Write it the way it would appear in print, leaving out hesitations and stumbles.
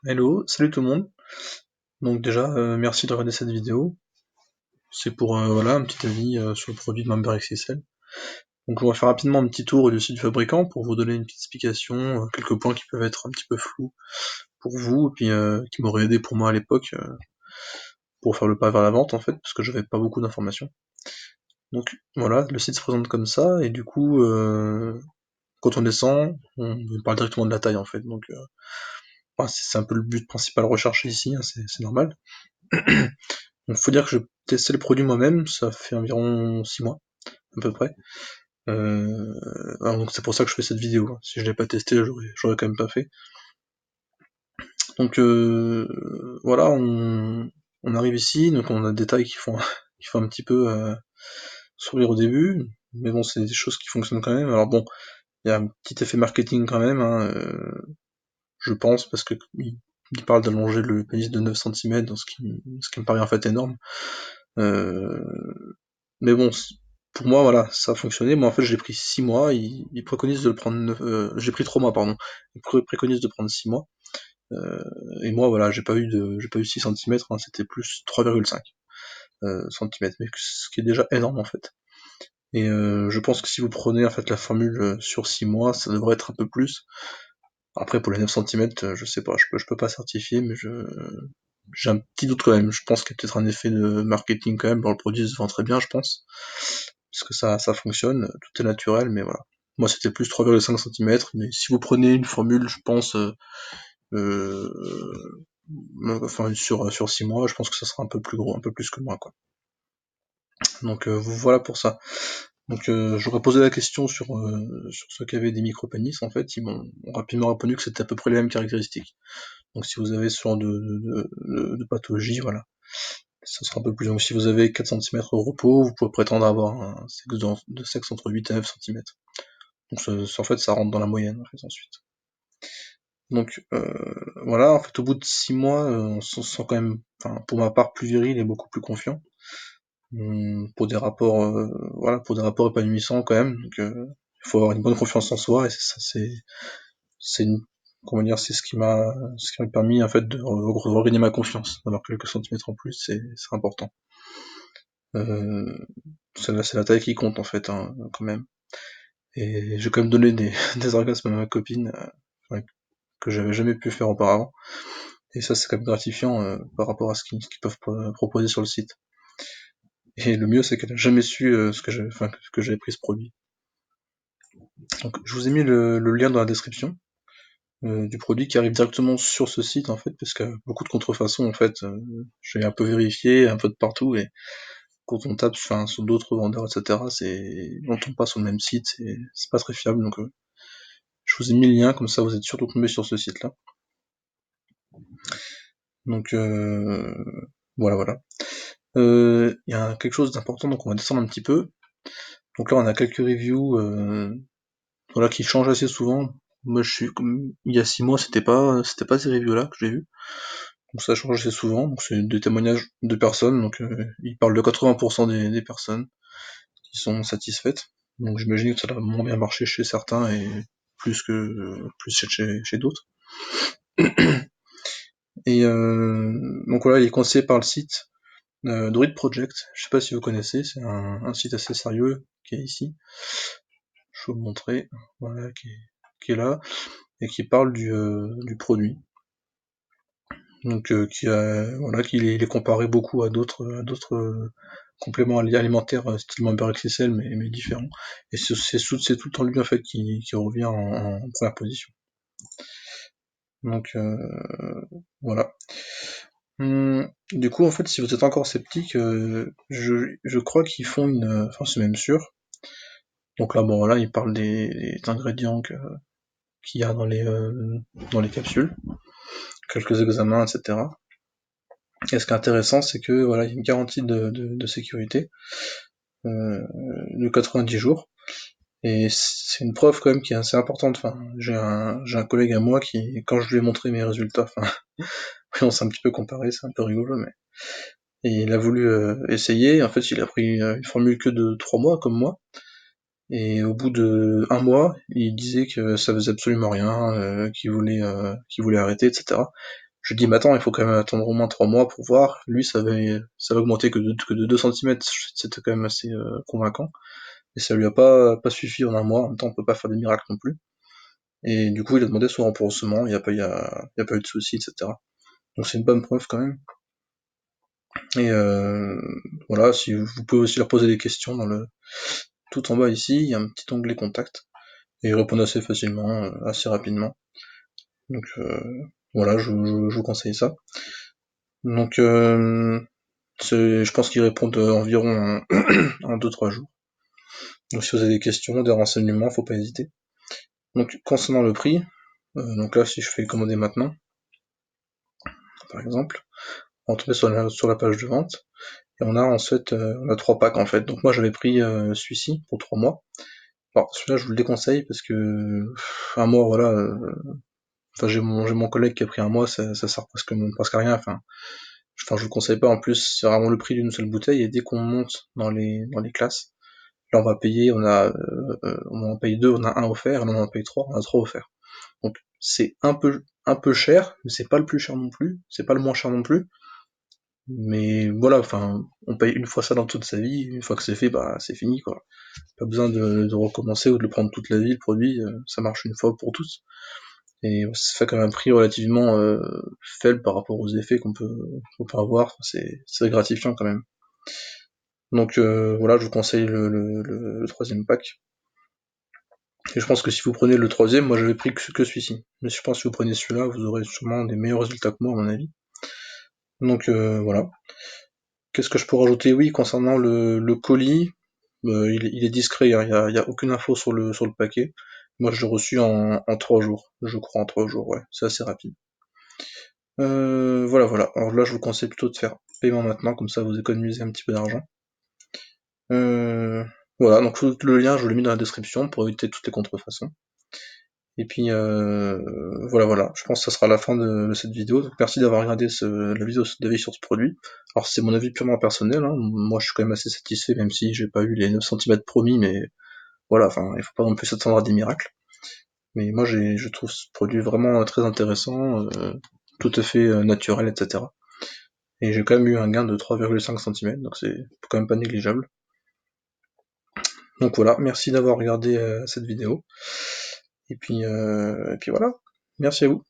Hello, salut tout le monde. Donc déjà, merci de regarder cette vidéo. C'est pour voilà un petit avis sur le produit de MemberXSL. Donc on va faire rapidement un petit tour du site du fabricant pour vous donner une petite explication, quelques points qui peuvent être un petit peu flous pour vous, et puis qui m'auraient aidé pour moi à l'époque pour faire le pas vers la vente en fait, parce que j'avais pas beaucoup d'informations. Donc voilà, le site se présente comme ça, et du coup, quand on descend, on parle directement de la taille en fait. Donc enfin, c'est un peu le but principal recherché ici, hein, c'est normal. Donc faut dire que je testais le produit moi-même, ça fait environ 6 mois, à peu près. Alors donc c'est pour ça que je fais cette vidéo, hein. Si je l'ai pas testé, j'aurais quand même pas fait. Donc voilà, on arrive ici, donc on a des tailles qui font, qui font un petit peu sourire au début, mais bon, c'est des choses qui fonctionnent quand même. Alors bon, il y a un petit effet marketing quand même, hein, je pense, parce que il parle d'allonger le pénis de 9 cm, ce qui me paraît en fait énorme. Euh, Mais bon, pour moi, voilà, ça a fonctionné. Moi, en fait, j'ai pris 6 mois. Ils préconisent de le prendre. J'ai pris 3 mois, pardon. Ils préconisent de prendre 6 mois. Euh, et moi, voilà, j'ai pas eu 6 centimètres, hein, c'était plus 3,5 centimètres, mais ce qui est déjà énorme en fait. Et je pense que si vous prenez en fait la formule sur 6 mois, ça devrait être un peu plus. Après, pour les 9 centimètres, je sais pas, je peux pas certifier, mais j'ai un petit doute quand même. Je pense qu'il y a peut-être un effet de marketing quand même. Bon, le produit se vend très bien, je pense, parce que ça fonctionne, tout est naturel, mais voilà. Moi, c'était plus 3,5 centimètres, mais si vous prenez une formule, je pense, euh, enfin sur 6 mois, je pense que ça sera un peu plus gros, un peu plus que moi, quoi. Donc voilà pour ça. Donc j'aurais posé la question sur ceux qui avaient des micro-pénis, en fait, ils m'ont rapidement répondu que c'était à peu près les mêmes caractéristiques. Donc si vous avez ce genre de pathologie, voilà, ça sera un peu plus. Donc si vous avez 4 centimètres au repos, vous pouvez prétendre avoir un sexe de sexe entre 8 et 9 centimètres. Donc en fait, ça rentre dans la moyenne, en fait, ensuite. Donc voilà, en fait, au bout de 6 mois, on se sent quand même, enfin, pour ma part, plus viril et beaucoup plus confiant. Pour des rapports, voilà, pour des rapports épanouissants quand même. Donc il faut avoir une bonne confiance en soi, et ça, c'est une, comment dire, ce qui m'a permis en fait de regagner ma confiance, d'avoir quelques centimètres en plus, c'est important. Euh, c'est la taille qui compte en fait, hein, quand même. Et j'ai quand même donné des orgasmes à ma copine, ouais, que j'avais jamais pu faire auparavant. Et ça, c'est quand même gratifiant par rapport à ce qu'ils peuvent proposer sur le site. Et le mieux, c'est qu'elle a jamais su enfin, que j'avais pris ce produit. Donc, je vous ai mis le lien dans la description du produit qui arrive directement sur ce site en fait, parce qu'il y a beaucoup de contrefaçons en fait. J'ai un peu vérifié un peu de partout, et quand on tape enfin, sur d'autres vendeurs, etc., on tombe pas sur le même site, c'est pas très fiable. Donc, je vous ai mis le lien, comme ça vous êtes sûr de tomber sur ce site-là. Donc, voilà, voilà. Il y a quelque chose d'important, donc on va descendre un petit peu. Donc là, on a quelques reviews voilà, qui changent assez souvent. Moi, il y a 6 mois, c'était pas ces reviews-là que j'ai vu. Donc ça change assez souvent. Donc c'est des témoignages de personnes. Donc ils parlent de 80% des personnes qui sont satisfaites. Donc j'imagine que ça a moins bien marché chez certains et plus chez d'autres. Et donc voilà, il est conseillé par le site Druid Project. Je sais pas si vous connaissez, c'est un site assez sérieux qui est ici. Je vais vous montrer. Voilà, qui est là et qui parle du produit. Donc voilà, il est comparé beaucoup à d'autres compléments alimentaires style Member XSL, mais différents. Et c'est tout le temps lui en fait qui revient en première position. Donc voilà. Du coup, en fait, si vous êtes encore sceptique, je crois qu'ils font enfin c'est même sûr. Donc là, bon, là, ils parlent des ingrédients qu'il y a dans les capsules, quelques examens, etc. Et ce qui est intéressant, c'est que voilà, il y a une garantie de sécurité de 90 jours. Et c'est une preuve quand même qui est assez importante. Enfin, j'ai un collègue à moi qui, quand je lui ai montré mes résultats, enfin, on s'est un petit peu comparé, c'est un peu rigolo, mais et il a voulu essayer. En fait, il a pris une formule que de 3 mois comme moi. Et au bout de 1 mois, il disait que ça faisait absolument rien, qu'il voulait arrêter, etc. Je lui dis, mais attends, il faut quand même attendre au moins 3 mois pour voir. Lui, ça va augmenter que de 2 centimètres, c'était quand même assez convaincant. Et ça lui a pas suffi en un mois, en même temps on peut pas faire des miracles non plus. Et du coup il a demandé son remboursement, il y a pas eu de soucis, etc. Donc c'est une bonne preuve quand même. Et voilà, si vous pouvez aussi leur poser des questions tout en bas ici, il y a un petit onglet contact. Et ils répondent assez facilement, assez rapidement. Donc voilà, je vous conseille ça. Donc je pense qu'ils répondent environ en 2-3 jours. Donc si vous avez des questions, des renseignements, faut pas hésiter. Donc concernant le prix, donc là si je fais commander maintenant, par exemple, on va tomber sur la page de vente, et on a ensuite on a 3 packs en fait. Donc moi j'avais pris celui-ci pour 3 mois. Alors celui-là je vous le déconseille parce que un mois voilà, enfin j'ai mon collègue qui a pris un mois, ça sert presque à rien, enfin je vous le conseille pas, en plus c'est vraiment le prix d'une seule bouteille, et dès qu'on monte dans les classes, là on va payer, on en paye 2, on a un offert, et là on en paye 3, on a 3 offerts. Donc c'est un peu cher, mais c'est pas le plus cher non plus, c'est pas le moins cher non plus. Mais voilà, enfin, on paye une fois ça dans toute sa vie, une fois que c'est fait, bah c'est fini quoi. Pas besoin de recommencer ou de le prendre toute la vie, le produit, ça marche une fois pour tous. Et ça fait quand même un prix relativement faible par rapport aux effets qu'on peut avoir, enfin, c'est gratifiant quand même. Donc voilà, je vous conseille le troisième pack. Et je pense que si vous prenez le troisième, moi j'avais pris que celui-ci. Mais je pense que si vous prenez celui-là, vous aurez sûrement des meilleurs résultats que moi à mon avis. Donc voilà. Qu'est-ce que je peux rajouter? Oui, concernant le colis, il est discret, hein, y a aucune info sur le paquet. Moi je l'ai reçu en 3 jours, je crois en 3 jours, ouais, c'est assez rapide. Voilà, voilà. Alors là je vous conseille plutôt de faire paiement maintenant, comme ça vous économisez un petit peu d'argent. Euh, voilà, donc le lien je vous l'ai mis dans la description pour éviter toutes les contrefaçons. Et puis voilà, voilà, je pense que ça sera la fin de cette vidéo. Donc merci d'avoir regardé la vidéo d'avis sur ce produit. Alors c'est mon avis purement personnel, hein. Moi je suis quand même assez satisfait, même si j'ai pas eu les 9 centimètres promis, mais voilà, enfin il faut pas non plus s'attendre à des miracles. Mais moi je trouve ce produit vraiment très intéressant, tout à fait naturel, etc. Et j'ai quand même eu un gain de 3,5 centimètres, donc c'est quand même pas négligeable. Donc voilà, merci d'avoir regardé cette vidéo. Et puis voilà, merci à vous.